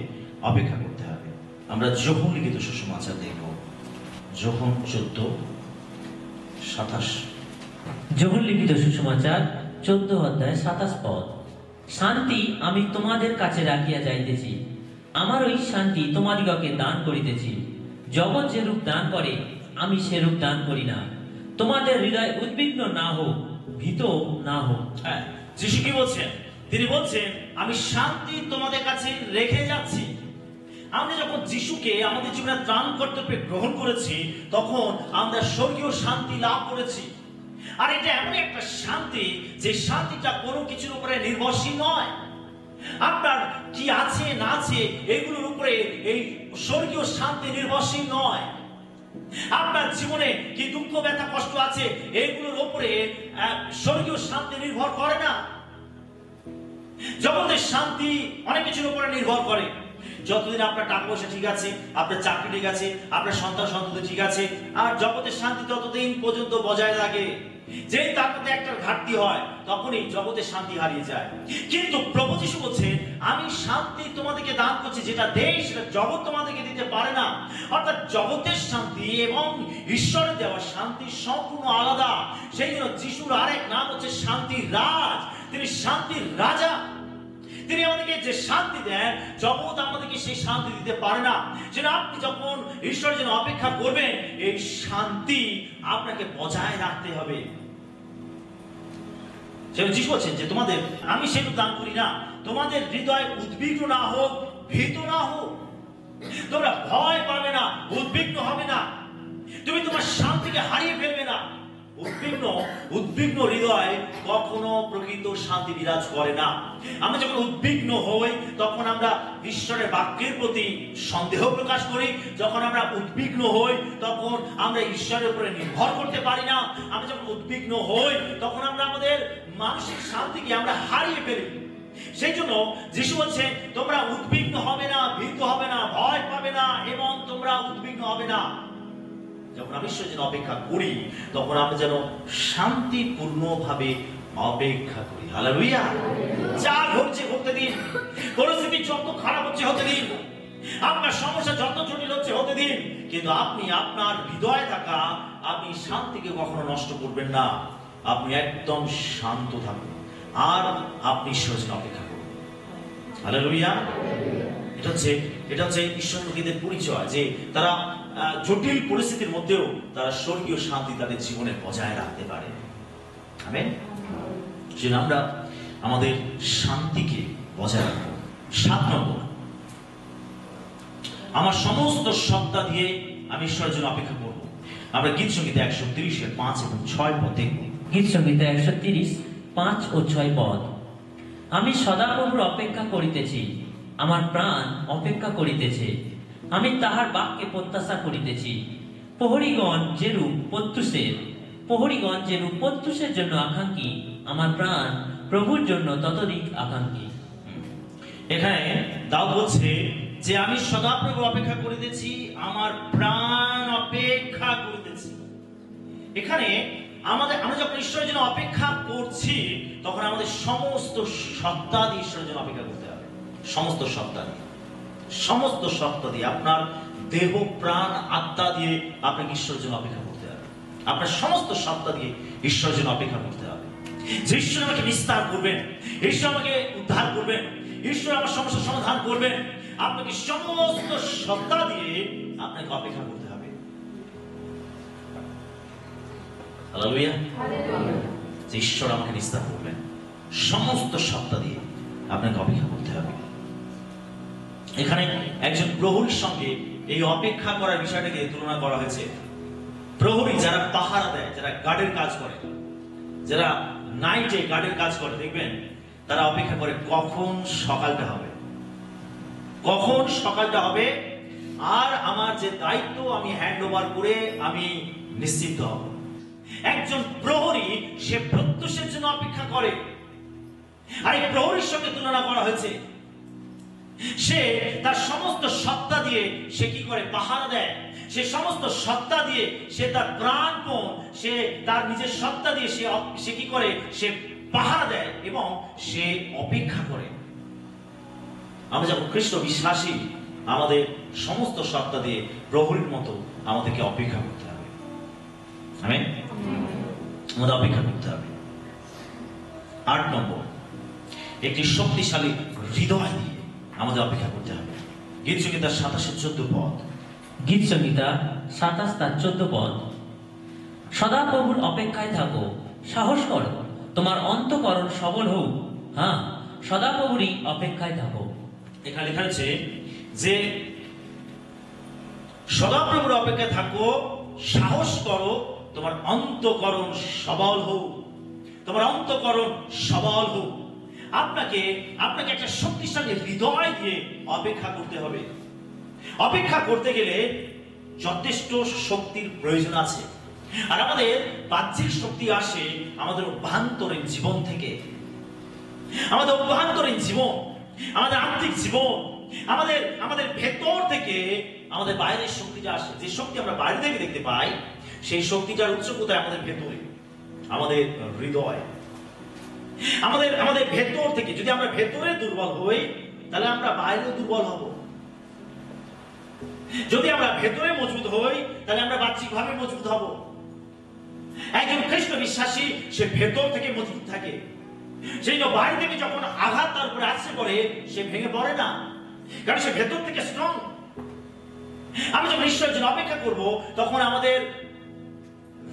Speaker 1: অপেক্ষা করতে হবে। আমরা যোহন লিখিত সুসমাচার দেখব, যোহন 14:27।
Speaker 2: যোহন লিখিত সুসমাচার 14:27 পদ। শান্তি আমি তোমাদের কাছে রাখিয়া যাইতেছি, আমার ওই শান্তি তোমাদিগকে দান করিতেছি। জগৎ যেরূপ দান করে আমি সেরূপ দান করি না। তোমাদের হৃদয় উদ্বিগ্ন না হোক, ভীত না হোক।
Speaker 1: হ্যাঁ, যিশু কি বলছেন? তিনি বলছেন আমি শান্তি তোমাদের কাছে রেখে যাচ্ছি। আমরা যখন যিশুকে আমাদের জীবনে ত্রাণ কর্তব্যে গ্রহণ করেছি, তখন আমরা স্বর্গীয় শান্তি লাভ করেছি। আর এটা এমন একটা শান্তি, যে শান্তিটা কোনো কিছুর উপরে নির্ভরশীল নয়। আপনার কি আছে না আছে এগুলোর উপরে এই স্বর্গীয় শান্তি নির্ভরশীল নয়। আপনার জীবনে কি দুঃখ ব্যথা কষ্ট আছে, এগুলোর উপরে স্বর্গীয় শান্তি নির্ভর করে না। জগতের শান্তি অনেক কিছুর উপরে নির্ভর করে। যতদিন আপনার টাকা পয়সা ঠিক আছে, আপনার চাকরি ঠিক আছে, আপনার সন্তান সন্ততি ঠিক আছে, আর জগতের শান্তি ততদিন পর্যন্ত বজায় থাকে। যেই তার মধ্যে একটা ঘাটতি হয়, তখনই জগতের শান্তি হারিয়ে যায়। কিন্তু প্রভু যিশু বলছেন আমি শান্তি তোমাদেরকে দান করছি, যেটা দেই সেটা জগৎ তোমাদেরকে দিতে পারে না। অর্থাৎ জগতের শান্তি এবং ঈশ্বরের দেওয়া শান্তি সম্পূর্ণ আলাদা। সেই জন্য যিশুর আরেক নাম হচ্ছে শান্তির রাজ। তিনি শান্তির রাজা। তিনি আমাদেরকে যে শান্তি দেন, জগৎ আমাদেরকে সেই শান্তি দিতে পারে না। যেন আপনি যখন ঈশ্বরের জন্য অপেক্ষা করবেন, এই শান্তি আপনাকে বজায় রাখতে হবে। যিশু বলছেন যে তোমাদের আমি সেটা দান করি না, তোমাদের হৃদয় উদ্বিগ্ন না হোক, ভীত না হোক। তোমরা ভয় পাবে না, উদ্বিগ্ন হবে না, তুমি তোমার শান্তিকে হারিয়ে ফেলবে না। উদ্বিগ্ন হৃদয় কখনো প্রকৃত শান্তি বিরাজ করে না। আমরা যখন উদ্বিগ্ন হই, তখন আমরা ঈশ্বরের বাক্যের প্রতি সন্দেহ প্রকাশ করি। যখন আমরা উদ্বিগ্ন হই, তখন আমরা ঈশ্বরের উপরে নির্ভর করতে পারি না। আমরা যখন উদ্বিগ্ন হই, তখন আমরা আমাদের মানসিক শান্তিকে আমরা হারিয়ে ফেলি। সেই জন্য যিশু বলছে তোমরা উদ্বিগ্ন হবে না, ভীত হবে না, ভয় পাবে না এবং তোমরা উদ্বিগ্ন হবে না। যখন আমি ঈশ্বরের জন্য অপেক্ষা করি, তখন আমরা যেন শান্তিপূর্ণভাবে অপেক্ষা করি। হালেলুয়া। যা ঘটছে ঘটতে দিন, পরিস্থিতি যত খারাপ হচ্ছে হতে দিন, আপনার সমস্যা যত জটিল হচ্ছে হতে দিন, কিন্তু আপনি আপনার হৃদয়ে থাকা আপনি শান্তিকে কখনো নষ্ট করবেন না। আপনি একদম শান্ত থাকুন আর আপনি ঈশ্বরের জন্য অপেক্ষা করুন। হালেলুয়া। এটা হচ্ছে ঈশ্বর লোকেদের পরিচয়, যে তারা জটিল পরিস্থিতির মধ্যেও তারা স্বর্গীয় শান্তি তাদের জীবনে বজায় রাখতে পারে। আমেন। যেন আমরা আমাদের শান্তিকে বজায় রাখবো। 7 নম্বর, আমার সমস্ত সত্তা দিয়ে আমি ঈশ্বরের জন্য অপেক্ষা করব। আমরা গীত সংগীতে 130-এর 5 এবং 6 পদ দেখব।
Speaker 2: গীত সংগীতে 130, 5 ও 6 পদ। আমি সদাপ্রভুর অপেক্ষা করিতেছি, আমার প্রাণ অপেক্ষা করিতেছে, আমি তাহার বাক্যে প্রত্যাশা করিতেছি। প্রহরীগণ যেরূপ প্রত্যুষের জন্য আকাঙ্ক্ষী, আমার প্রাণ প্রভুর জন্য ততোধিক আকাঙ্ক্ষী।
Speaker 1: এখানে দাউদ বলছে যে আমি সদাপ্রভু অপেক্ষা করিতেছি, আমার প্রাণ অপেক্ষা করিতেছি। এখানে আমরা যখন ঈশ্বরের জন্য অপেক্ষা করছি, তখন আমাদের সমস্ত সত্তা দিয়ে ঈশ্বরের জন্য অপেক্ষা করতে হবে। সমস্ত সত্তা দিয়ে আপনার দেহ প্রাণ আত্মা দিয়ে আপনাকে ঈশ্বরের জন্য অপেক্ষা করতে হবে। আপনার সমস্ত সত্তা দিয়ে ঈশ্বরের জন্য অপেক্ষা করতে হবে। যে ঈশ্বর আমাকে নিস্তার করবেন, ঈশ্বর আমাকে উদ্ধার করবেন, ঈশ্বর আমার সমস্যার সমাধান করবেন, আপনাকে সমস্ত সত্তা দিয়ে আপনাকে অপেক্ষা করতে হবে। হালেলুয়া। যে ঈশ্বর আমাকে নিস্তার করবেন, সমস্ত সত্তা দিয়ে আপনাকে অপেক্ষা করতে হবে। এখানে একজন প্রহরীর সঙ্গে এই অপেক্ষা করার বিষয়টাকে তুলনা করা হয়েছে। প্রহরী যারা পাহারা দেয়, যারা গার্ডের কাজ করে, যারা নাইটে গার্ডের কাজ করে, দেখবেন তারা অপেক্ষা করে কখন সকালটা হবে, আর আমার যে দায়িত্ব আমি হ্যান্ড ওভার করে আমি নিশ্চিন্ত হব। একজন প্রহরী সে প্রত্যুষের জন্য অপেক্ষা করে। আর এই প্রহরীর সঙ্গে তুলনা করা হয়েছে, সে তার সমস্ত সত্তা দিয়ে সে কি করে? পাহারা দেয়। সে সমস্ত সত্তা দিয়ে সে তার প্রাণপণ, সে তার নিজের সত্তা দিয়ে সে কি করে? সে পাহারা দেয় এবং সে অপেক্ষা করে। আমরা যখন খ্রিস্ট বিশ্বাসী, আমাদের সমস্ত সত্তা দিয়ে প্রহরীর মতো আমাদেরকে অপেক্ষা করতে হবে। আমেন। আমাদের অপেক্ষা করতে হবে। 8 নম্বর, একটি শক্তিশালী হৃদয় দিয়ে আমাদের অপেক্ষা করতে হবে। গীতসংহিতা 27-14 পদ।
Speaker 2: গীতসংহিতা 27-14 পদ। সদা প্রভুর অপেক্ষায় থাকো, সাহস করো, তোমার অন্তঃকরণ সবল হোক। হ্যাঁ, সদা প্রভুরই অপেক্ষায় থাকো।
Speaker 1: এখানে লেখা আছে যে সদাপ্রভুর অপেক্ষায় থাকো, সাহস করো, তোমার অন্তঃকরণ সবল হোক। তোমার অন্তঃকরণ সবল হোক। আপনাকে একটা শক্তিশালী হৃদয় দিয়ে অপেক্ষা করতে হবে। অপেক্ষা করতে গেলে যথেষ্ট শক্তির প্রয়োজন আছে। আর আমাদের বাহ্যিক শক্তি আসে আমাদের অভ্যন্তরীণ জীবন থেকে। আমাদের অভ্যন্তরীণ জীবন, আমাদের আত্মিক জীবন, আমাদের ভেতর থেকে আমাদের বাইরের শক্তিটা আসে। যে শক্তি আমরা বাইরে থেকে দেখতে পাই, সেই শক্তিটার উৎস কোথায়? আমাদের ভেতরে, আমাদের হৃদয়। আমাদের ভেতর থেকে যদি আমরা ভেতরে দুর্বল হই, তাহলে আমরা বাইরেও দুর্বল হব। যদি আমরা ভেতরে মজবুত হই, তাহলে আমরা বাহ্যিকভাবে মজবুত হব। একজন খ্রিস্ট বিশ্বাসী সে ভেতর থেকে মজবুত থাকে। সেই জন্য বাইরে থেকে যখন আঘাত তার উপরে আসছে পড়ে, সে ভেঙে পড়ে না, কারণ সে ভেতর থেকে স্ট্রং। আমি যখন ঈশ্বরের জন্য অপেক্ষা করব, তখন আমাদের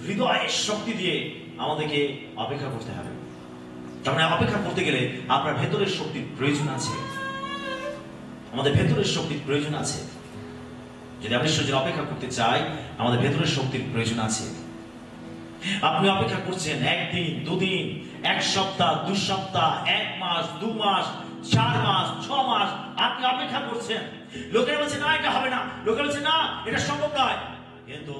Speaker 1: হৃদয়ের শক্তি দিয়ে আমাদেরকে অপেক্ষা করতে হবে। তার মানে অপেক্ষা করতে গেলে আপনার ভেতরের শক্তির প্রয়োজন আছে। আমাদের ভেতরের শক্তির প্রয়োজন আছে। যদি আমরা ঈশ্বরের জন্য অপেক্ষা করতে চাই, আমাদের ভেতরের শক্তির প্রয়োজন আছে। আপনি অপেক্ষা করছেন 1 দিন, 2 দিন, 1 সপ্তাহ, 2 সপ্তাহ, 1 মাস, 2 মাস, 4 মাস, 6 মাস আপনি অপেক্ষা করছেন। লোকেরা বলছে না এটা হবে না, লোকেরা বলছে না এটা সম্ভব নয়। কিন্তু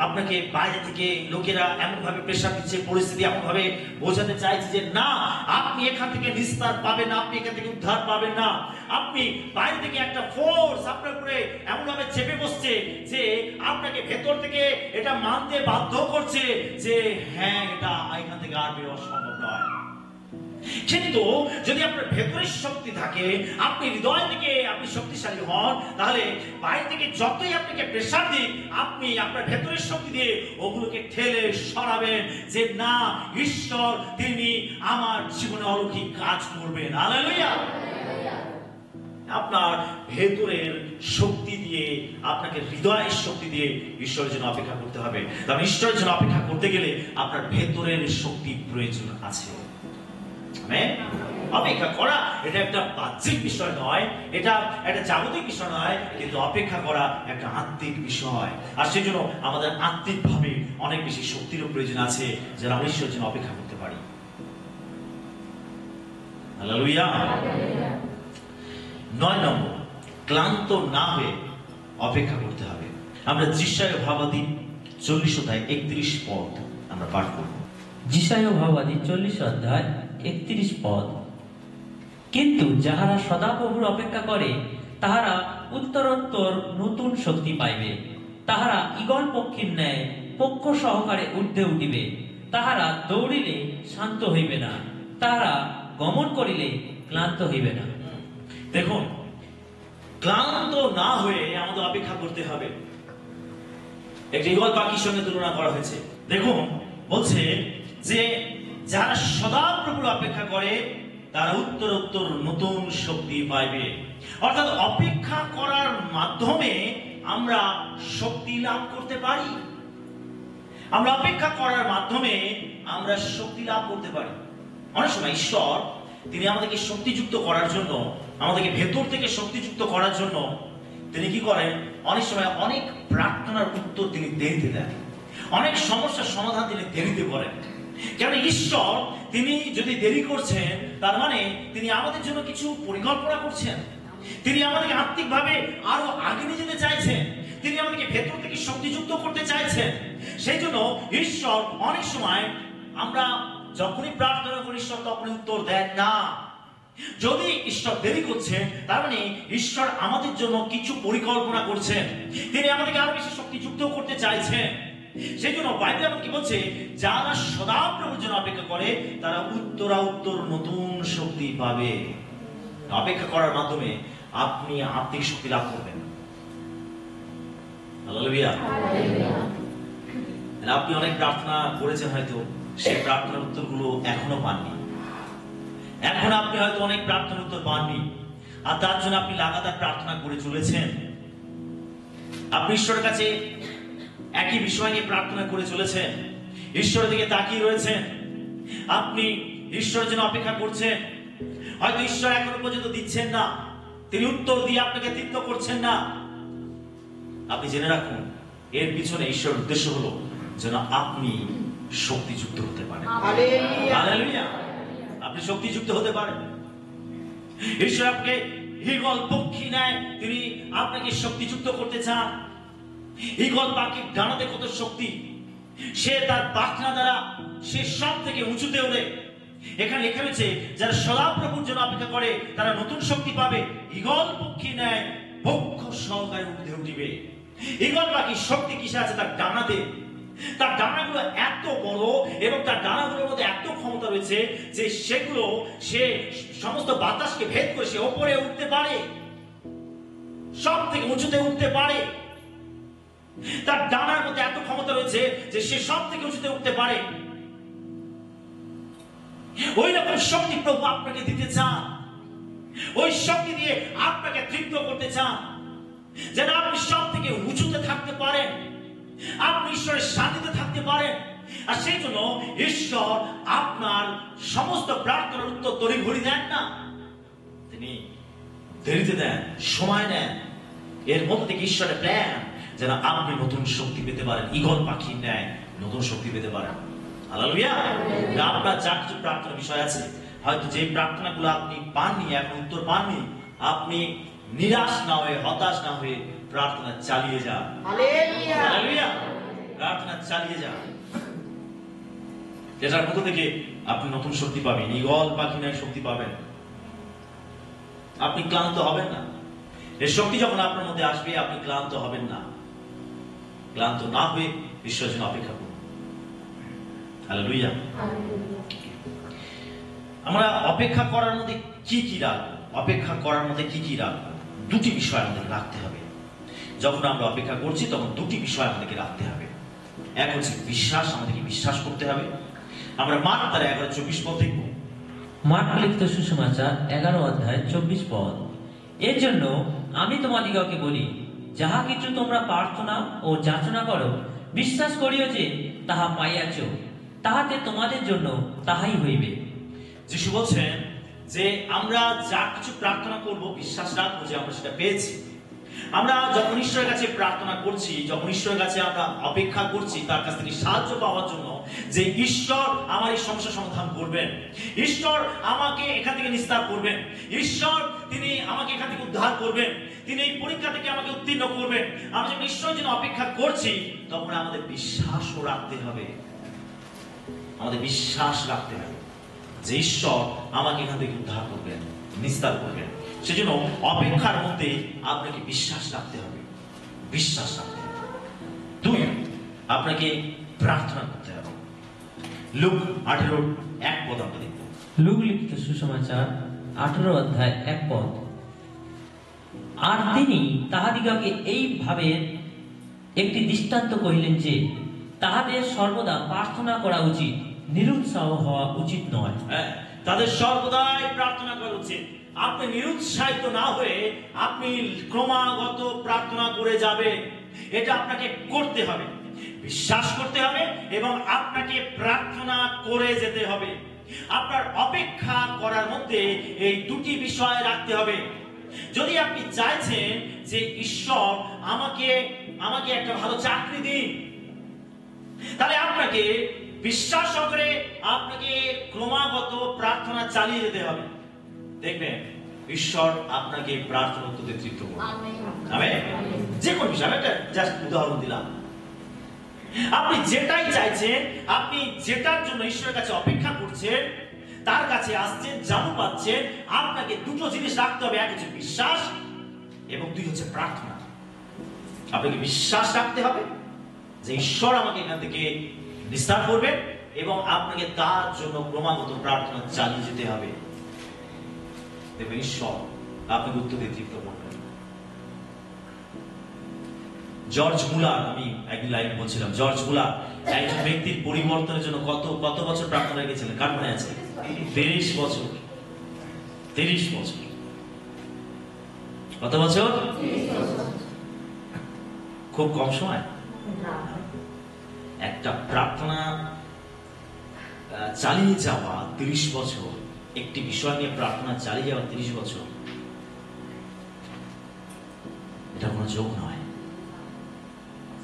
Speaker 1: আপনাকে বাইরে থেকে লোকেরা এমন ভাবে প্রেসার দিচ্ছে, পরিস্থিতি এমন ভাবে বোঝাতে চাইছে যে না, আপনি এখান থেকে নিস্তার পাবেন না, আপনি এখান থেকে উদ্ধার পাবেন না। আপনি বাইরে থেকে একটা ফোর্স আপনার উপরে এমন ভাবে চেপে বসছে যে আপনাকে ভেতর থেকে এটা মানতে বাধ্য করছে যে হ্যাঁ, এটা এখান থেকে আর বেরোয়া সম্ভব নয়। কিন্তু যদি আপনার ভেতরের শক্তি থাকে, আপনি হৃদয় থেকে আপনি শক্তিশালী হন, তাহলে বাইরে থেকে যতই আপনাকে প্রেসার দিক, আপনি আপনার ভেতরের শক্তি দিয়ে ওগুলোকে ঠেলে সরাবেন যে না, ঈশ্বর তিনি আমার জীবনে অলৌকিক কাজ করবেন। হালেলুয়া। আপনার ভেতরের শক্তি দিয়ে, আপনাকে হৃদয়ের শক্তি দিয়ে ঈশ্বরের জন্য অপেক্ষা করতে হবে। কারণ ঈশ্বরের জন্য অপেক্ষা করতে গেলে আপনার ভেতরের শক্তির প্রয়োজন আছে। অপেক্ষা করা এটা একটা বাহ্যিক বিষয় নয়, এটা একটা জাগতিক বিষয় নয়, কিন্তু অপেক্ষা করা একটা আত্মিক বিষয়। আর সেই জন্য আমাদের আত্মিকভাবে অনেক বেশি শক্তির প্রয়োজন আছে, যারা আমরা ঈশ্বরের জন্য অপেক্ষা করতে পারি। হালেলুয়া। 9 নম্বর, ক্লান্ত না হয়ে অপেক্ষা করতে হবে। আমরা যিশায়া ভাবাদী 40-31 পদ আমরা পাঠ করব।
Speaker 2: যিশায়া ভাবাদী 40-31 পদ। কিন্তু যাহারা সদাপ্রভুর অপেক্ষা করে, তাহারা উত্তরোত্তর নতুন শক্তি পাইবে। তাহারা ঈগল পক্ষীর ন্যায় পক্ষ সহকারে ঊর্ধ্বে উঠিবে। তাহারা দৌড়িলে শান্ত হইবে না, তাহারা গমন করিলে ক্লান্ত হইবে না।
Speaker 1: দেখুন, ক্লান্ত না হয়ে আমাদের অপেক্ষা করতে হবে। একটি ঈগল পাখির সঙ্গে তুলনা করা হয়েছে। দেখুন, বলছে যে যারা সদাপ্রভুর অপেক্ষা করে, তারা উত্তরোত্তর নতুন শক্তি পাইবে। অর্থাৎ অপেক্ষা করার মাধ্যমে আমরা শক্তি লাভ করতে পারি। আমরা অপেক্ষা করার মাধ্যমে আমরা শক্তি লাভ করতে পারি। অনেক সময় ঈশ্বর তিনি আমাদেরকে শক্তিযুক্ত করার জন্য, আমাদেরকে ভেতর থেকে শক্তিযুক্ত করার জন্য তিনি কি করেন, অনেক সময় অনেক প্রার্থনার উত্তর তিনি দেরিতে দেন, অনেক সমস্যার সমাধান তিনি দেরিতে করেন। কেন ঈশ্বর তিনি যদি দেরি করছেন, তার মানে তিনি আমাদের জন্য কিছু পরিকল্পনা করছেন। তিনি আমাদেরকে আত্মিকভাবে আরো আগে নিয়ে যেতে চাইছেন, তিনি আমাদেরকে ভেতর থেকে শক্তিযুক্ত করতে চাইছেন। সেই জন্য ঈশ্বর অনেক সময় আমরা যখনই প্রার্থনা করি, ঈশ্বর তখনই উত্তর দেন না। যদি ঈশ্বর দেরি করছেন, তার মানে ঈশ্বর আমাদের জন্য কিছু পরিকল্পনা করছেন, তিনি আমাদেরকে আরো বেশি শক্তিযুক্ত করতে চাইছেন। সেই জন্য বাইবেল আমাকে বলছে, যারা সদাপ্রভুর জন্য অপেক্ষা করে, তারা উত্তর নতুন শক্তি পাবে। অপেক্ষা করার মাধ্যমে আপনি আত্মিক শক্তি লাভ করবেন। হালেলুয়া। আপনি অনেক প্রার্থনা করেছেন, হয়তো সেই প্রার্থনার উত্তরগুলো এখনো পাননি। এখন আপনি হয়তো অনেক প্রার্থনার উত্তর পাননি, আর তার জন্য আপনি লাগাতার প্রার্থনা করে চলেছেন। আপনি ঈশ্বরের কাছে একই বিষয় নিয়ে প্রার্থনা করে চলেছেন, ঈশ্বরের দিকে তাকিয়ে রয়েছেন, আপনি ঈশ্বরের জন্য অপেক্ষা করছেন। হয়তো ঈশ্বর এখনো পর্যন্ত দিচ্ছেন না, তিনি উত্তর দিয়ে আপনাকে তৃপ্ত করছেন না। আপনি জেনে রাখুন, এর পিছনে ঈশ্বরের উদ্দেশ্য হলো যেন আপনি শক্তিযুক্ত হতে পারেন। হালেলুয়া। আপনি শক্তিযুক্ত হতে পারেন। ঈশ্বর আপনাকে ঈগল পক্ষী নেয়, তিনি আপনাকে শক্তিযুক্ত করতে চান। ঈগল পাখির ডানাতে কত শক্তি, সে তার পাখনা দ্বারা সে সব থেকে উঁচুতে ওঠে। এখানে লেখা রয়েছে, যারা সদাপ্রভুর জন্য অপেক্ষা করে তারা নতুন শক্তি পাবে, ঈগল পক্ষী নেয় পক্ষ সহকারে উঠে উঠিবে। ঈগল পাখির শক্তি কিসে আছে? তার ডানাতে। তার ডানাগুলো এত বড় এবং তার ডানাগুলোর মধ্যে এত ক্ষমতা রয়েছে যে সেগুলো সে সমস্ত বাতাসকে ভেদ করে সে ওপরে উঠতে পারে, সব থেকে উঁচুতে উঠতে পারে। তার ডানার মধ্যে এত ক্ষমতা রয়েছে যে সে সব থেকে উঁচুতে উঠতে পারে। ওই রকম শক্তি প্রভু আপনাকে দিতে চান, ওই শক্তি দিয়ে আপনাকে তৃপ্ত করতে চান, যেন আপনি সব থেকে উঁচুতে থাকতে পারেন, আপনি ঈশ্বরের শান্তিতে থাকতে পারেন। আর সেই জন্য ঈশ্বর আপনার সমস্ত প্রার্থনার উত্তর তড়িঘড়ি দেন না, তিনি দেরিতে দেন, সময় নেন। এর মধ্যে থেকে ঈশ্বরের প্ল্যান যেন আপনি নতুন শক্তি পেতে পারেন, ঈগল পাখির ন্যায় নতুন শক্তি পেতে পারেন। হালেলুয়া। আপনার যা কিছু প্রার্থনার বিষয় আছে, হয়তো যে প্রার্থনাগুলো আপনি পাননি, এখন উত্তর পাননি, আপনি নিরাশ না হয়ে, হতাশ না হয়ে প্রার্থনা চালিয়ে যান। হালেলুয়া। প্রার্থনা চালিয়ে যান, এটার মধ্যে থেকে আপনি নতুন শক্তি পাবেন, ঈগল পাখি ন্যায় শক্তি পাবেন। আপনি ক্লান্ত হবেন না। এই শক্তি যখন আপনার মধ্যে আসবে, আপনি ক্লান্ত হবেন না। ক্লান্ত না হয়ে ঈশ্বরের জন্য অপেক্ষা করুন। হালেলুয়া। আমরা অপেক্ষা করার মধ্যে কি কি রাখবো? অপেক্ষা করার মধ্যে কি কি রাখবো? দুটি বিষয় আমাদের রাখতে হবে। যখন আমরা অপেক্ষা করছি তখন দুটি বিষয় আমাদেরকে রাখতে হবে। এক হচ্ছে বিশ্বাস, আমাদেরকে বিশ্বাস করতে হবে। আমরা মার্ক তার 11:24 পদ দেখব।
Speaker 2: মার্ক লিখিত সুসমাচার 11 অধ্যায় 24 পদ। এর জন্য আমি তোমাদিগকে বলি, যাহা কিছু তোমরা প্রার্থনা ও যাচনা করো, বিশ্বাস করিও যে তাহা পাইয়াছ, তাহাতে তোমাদের জন্য তাহাই হইবে।
Speaker 1: যিশু বলছেন যে আমরা যা কিছু প্রার্থনা করব, বিশ্বাস রাখবো যে আমরা সেটা পেয়েছি। আমরা যখন ঈশ্বরের কাছে প্রার্থনা করছি, যখন ঈশ্বরের কাছে আমরা অপেক্ষা করছি তার কাছ থেকে সাহায্য পাওয়ার জন্য, যে ঈশ্বর আমার এই সমস্যা সমাধান করবেন, ঈশ্বর আমাকে এখান থেকে নিস্তার করবেন, ঈশ্বর তিনি আমাকে এখান থেকে উদ্ধার করবেন, তিনি এই পরীক্ষা থেকে আমাকে উত্তীর্ণ করবেন, আমরা যখন ঈশ্বরের জন্য অপেক্ষা করছি তখন আমাদের বিশ্বাসও রাখতে হবে। আমাদের বিশ্বাস রাখতে হবে যে ঈশ্বর আমাকে এখান থেকে উদ্ধার করবেন, নিস্তার করবেন। সেজন্য অপেক্ষার মধ্যে আপনাকে বিশ্বাস রাখতে হবে, বিশ্বাস রাখতে হবে। দুই, আপনাকে প্রার্থনা করতে হবে। লুক 18:1 পদ আমরা দেখব।
Speaker 2: লুক লিখিত সুসমাচার 18 অধ্যায় 1 পদ। আর তিনি তাহাদিগকে এইভাবে একটি দৃষ্টান্ত কহিলেন যে, তাহাদের সর্বদা প্রার্থনা করা উচিত, নিরুৎসাহ হওয়া উচিত নয়।
Speaker 1: তাদের সর্বদাই প্রার্থনা করা উচিত। আপনি নিরুৎসাহিত না হয়ে আপনি ক্রমাগত প্রার্থনা করে যাবে, এটা আপনাকে করতে হবে, বিশ্বাস করতে হবে এবং আপনাকে প্রার্থনা করে যেতে হবে। আপনার অপেক্ষা করার মধ্যে এই দুটি বিষয় রাখতে হবে। যদি আপনি চাইছেন যে ঈশ্বর আমাকে একটা ভালো চাকরি দিন, তাহলে আপনাকে বিশ্বাস সহকারে আপনাকে ক্রমাগত প্রার্থনা চালিয়ে যেতে হবে। দেখবেন ঈশ্বর আপনাকে প্রার্থনা উত্তর তৃপ্ত করবে। আমেন। যে কোন বিষয়, একটা জাস্ট উদাহরণ দিলাম। আপনি যেটাই চাইছেন, আপনি যেটার জন্য ঈশ্বরের কাছে অপেক্ষা করছেন, তার কাছে আসছেন, জানু পাচ্ছেন, আপনাকে দুটো জিনিস রাখতে হবে। এক হচ্ছে বিশ্বাস এবং দুই হচ্ছে প্রার্থনা। আপনাকে বিশ্বাস রাখতে হবে যে ঈশ্বর আমাকে এখান থেকে নিস্তার করবেন এবং আপনাকে তার জন্য ক্রমাগত প্রার্থনা চালিয়ে যেতে হবে। দেখবেন ঈশ্বর আপনাকে উত্তর দিয়ে তৃপ্ত করবেন। জর্জ মুলার, আমি একদিন লাইভে বলছিলাম, জর্জ মুলার একজন ব্যক্তির পরিবর্তনের জন্য কত বছর প্রার্থনা রেখেছিলেন? কার মনে আছে? 30 বছর। 30 বছর। কত বছর? খুব কম সময়। একটা প্রার্থনা চালিয়ে যাওয়া 30 বছর, একটি বিষয় নিয়ে প্রার্থনা চালিয়ে যাওয়া 30 বছর, এটা কোনো যোগ নয়,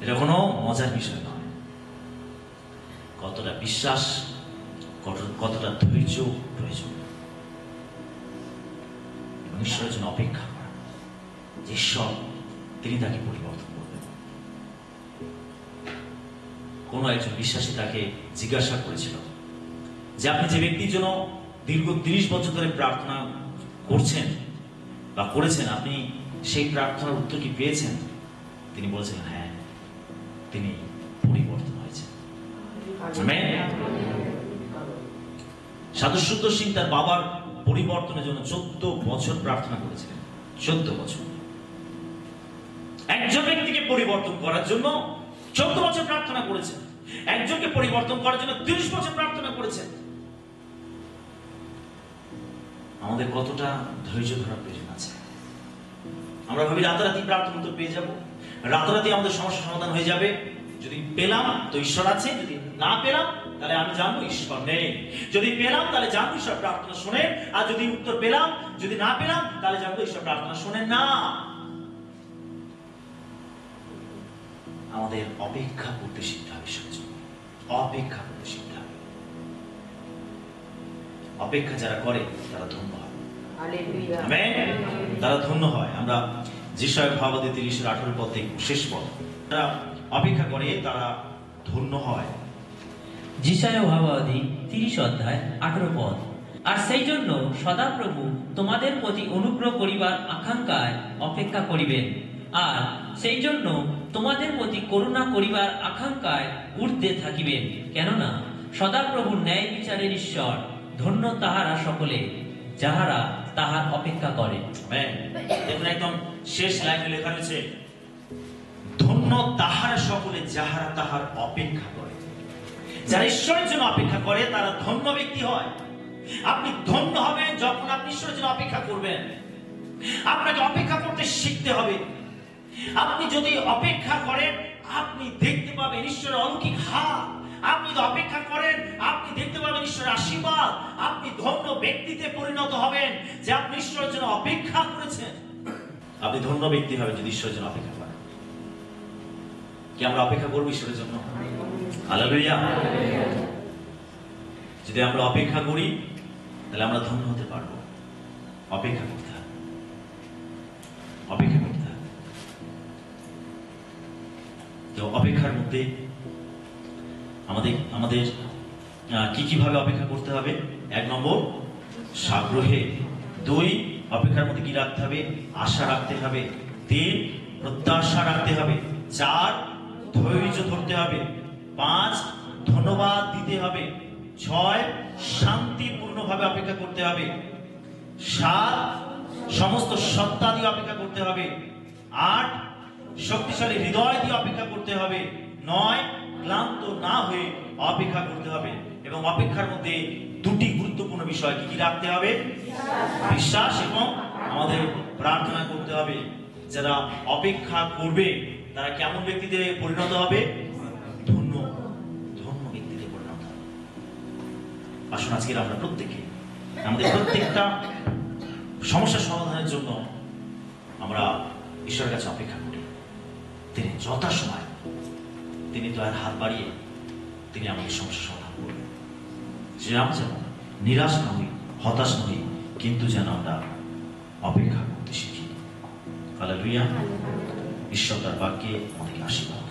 Speaker 1: এটা কোনো মজার বিষয় নয়। কতটা বিশ্বাস, কতটা ধৈর্য প্রয়োজন, এবং ঈশ্বরের জন্য অপেক্ষা করা যে ঈশ্বর তিনি তাকে পরিবর্তন করবেন। কোন একজন বিশ্বাসী তাকে জিজ্ঞাসা করেছিল যে আপনি যে ব্যক্তির জন্য দীর্ঘ 30 বছর ধরে প্রার্থনা করছেন বা করেছেন, আপনি সেই প্রার্থনার উত্তর কি পেয়েছেন? তিনি বলেছিলেন হ্যাঁ, তিনি পরিবর্তন হয়েছেন। সাধু সুন্দর সিং তার বাবার পরিবর্তনের জন্য 14 বছর প্রার্থনা করেছিলেন। 14 বছর। একজন ব্যক্তিকে পরিবর্তন করার জন্য 14 বছর প্রার্থনা করেছেন, একজনকে পরিবর্তন করার জন্য 30 বছর প্রার্থনা করেছেন। আমাদের কতটা ধৈর্য ধরার প্রয়োজন আছে? আমরা ভাবি রাতারাতি প্রার্থনা উত্তর পেয়ে যাব, রাতারাতি আমাদের সমস্যা সমাধান হয়ে যাবে। যদি পেলাম তো ঈশ্বর আছে, যদি না পেলাম তাহলে আমি জানবো ঈশ্বর নেই। যদি পেলাম তাহলে জানবো ঈশ্বর প্রার্থনা শোনেন, আর যদি উত্তর পেলাম, যদি না পেলাম তাহলে জানবো ঈশ্বর প্রার্থনা শোনেন না। আমাদের অপেক্ষা করতে শিখতে হবে, অপেক্ষা করতে শিখতে হবে। অপেক্ষা যারা করে তারা ধন্য হয়, তারা ধন্য হয়। আমরা যিশায় ভাবাদী 30:18 পদ দেখব, শেষ পদ। তারা অপেক্ষা করে তারা ধন্য হয়।
Speaker 2: যিশায় ভাবাদী 30:18 পদ। আর সেই জন্য সদাপ্রভু তোমাদের প্রতি অনুগ্রহ করিবার আকাঙ্ক্ষায় অপেক্ষা করিবেন, আর সেই জন্য তোমাদের প্রতি করুণা করিবার আকাঙ্ক্ষায় ঊর্ধ্বে থাকিবেন। কেননা সদাপ্রভু ন্যায় বিচারের ঈশ্বর, ধন্য তাহারা সকলে যাহারা তাহার অপেক্ষা করে।
Speaker 1: দেখুন একদম শেষ লাইনে লেখা রয়েছে, ধন্য তাহারা সকলে যাহারা তাহার অপেক্ষা করে। যারা ঈশ্বরের জন্য অপেক্ষা করে তারা ধন্য ব্যক্তি হয়। আপনি ধন্য হবেন যখন আপনি ঈশ্বরের জন্য অপেক্ষা করবেন। আপনাকে অপেক্ষা করতে শিখতে হবে। আপনি যদি অপেক্ষা করেন, আপনি দেখতে পাবেন ঈশ্বরের অলৌকিক হাত। আপনি যদি অপেক্ষা করেন, আপনি দেখতে পাবেন ঈশ্বরের আশীর্বাদ। আপনি ধন্য ব্যক্তিতে পরিণত হবেন যে আপনি ঈশ্বরের জন্য অপেক্ষা করেছেন। আপনি ধন্য ব্যক্তি হবেন যদি ঈশ্বরের জন্য অপেক্ষা করেন। কি আমরা অপেক্ষা করবো ঈশ্বরের জন্য? হালেলুয়া। যদি আমরা অপেক্ষা করি তাহলে আমরা ধন্য হতে পারবো। অপেক্ষা করতে হবে, অপেক্ষা করতে হবে। তো অপেক্ষার মধ্যে আমাদের কি ভাবে অপেক্ষা করতে হবে? 1 নম্বর সাগ্রহে, 2 অপেক্ষার মধ্যে কি রাখতে হবে? আশা রাখতে হবে। 3 প্রত্যাশা রাখতে হবে। 4 ধৈর্য ধরতে হবে। 5 ধন্যবাদ দিতে হবে। 6 শান্তিপূর্ণভাবে অপেক্ষা করতে হবে। 7 সমস্ত সত্তা দিয়ে অপেক্ষা করতে হবে। 8 শক্তিশালী হৃদয় দিয়ে অপেক্ষা করতে হবে। 9 ক্লান্ত না হয়ে অপেক্ষা করতে হবে। এবং অপেক্ষার মধ্যে 2টি গুরুত্বপূর্ণ বিষয় কি রাখতে হবে? বিশ্বাস এবং আমাদের প্রার্থনা করতে হবে। যারা অপেক্ষা করবে তারা কেমন ব্যক্তিতে পরিণত হবে? ধন্য ব্যক্তিতে পরিণত হবে। আসুন আজকে আমরা প্রত্যেকে আমাদের প্রত্যেকটা সমস্যা সমাধানের জন্য আমরা ঈশ্বরের কাছে অপেক্ষা করি। তিনি যথাসময় তিনি দয়ার হাত বাড়িয়ে তিনি আমাদের সমস্যা সমাধান করবেন। যে আমরা যেন নিরাশ না হই, হতাশ না হই, কিন্তু যেন আমরা অপেক্ষা করতে শিখি। হালেলুয়া। ঈশ্বর তার বাক্যে আমাদেরকে আশীর্বাদ।